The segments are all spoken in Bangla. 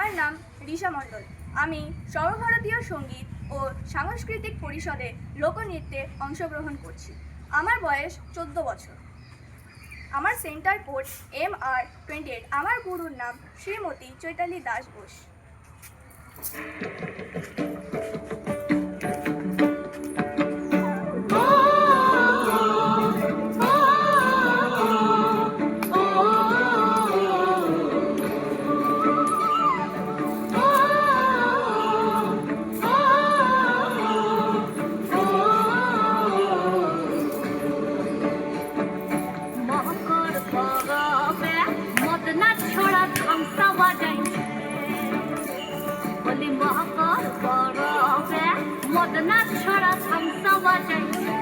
আমার নাম রিশা মণ্ডল। আমি সর্বভারতীয় সঙ্গীত ও সাংস্কৃতিক পরিষদে লোকনৃত্যে অংশগ্রহণ করছি। আমার বয়স 14 বছর। আমার সেন্টার কোড MR28। আমার গুরুর নাম শ্রীমতী চৈতালি দাস ঘোষ। মদনা ছড়া থামসা বাজাইছে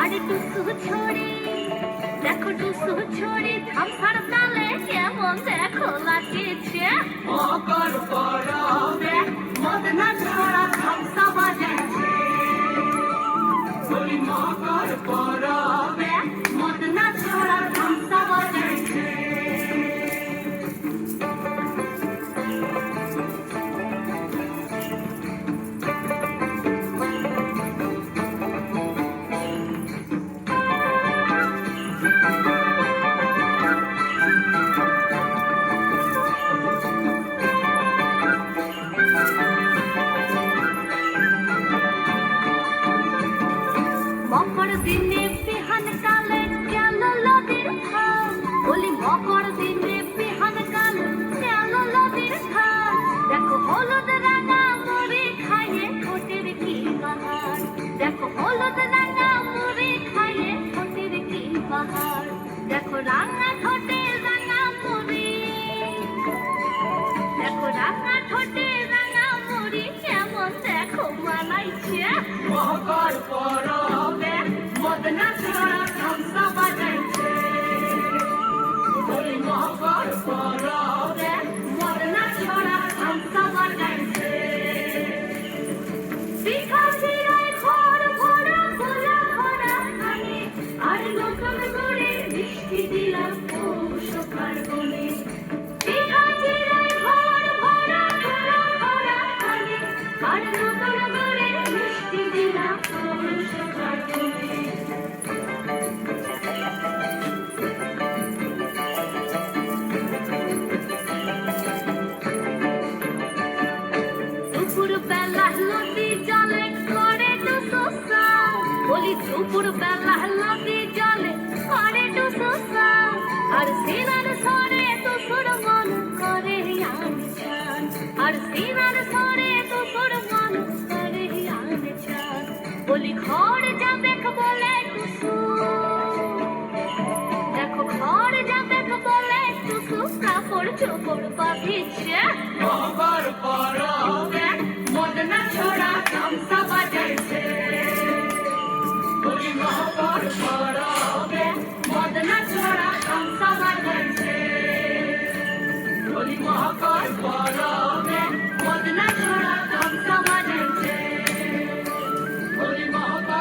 আরে টুসু ছড়ি দেখো টুসু ছড়ি থামসার তালে কেমন দেখো লাগিছে মকর পরবে মদনা ছড়া থামসা বাজাইছে বলি মকর পরবে মদনা ছড়া থামসা বাজাইছে মকর দিনে বিহান কালে গেল নদীর ধার বলি মকর দিনে বিহান কালে গেল নদীর ধার দেখো হলুদ রাঙা মুড়ি খাইয়ে ঠোঁটের কি বাহার দেখো হলুদ রাঙা মুড়ি খাইয়ে ঠোঁটের কি বাহার দেখো রাঙা ঠোঁটে রাঙা মুড়ি দেখো রাঙা ঠোঁটে রাঙা মুড়ি কেমন দেখো মানাইছে মকর পরবে মদনা ছড়া থামসা বাজাইছে বলি মকর পরবে মদনা ছড়া থামসা বাজাইছে শিখা চিরায় ঘর ভরা ভোলা ভরা খানে আর নতুন করে বৃষ্টি দিলাম পৌষকার বনে শিখা চিরায় ঘর ভরা ভোলা ভরা খানে আর নতুন করে বৃষ্টি দিলাম পৌষকার বনে দুপুর বেলা নদী জলে করে টুসু সাউ বলি দুপুর বেলা নদী জলে করে টুসু সাউ আর সিনার সরে টুসুর মন করে আনছান আর সিনার সরে টুসুর মন করে আনছান বলি ঘর যাবে বলে টুসু দেখো ঘর যাবে বলে টুসু কাপড় চোপড় বাঁধিছে মকর পরবে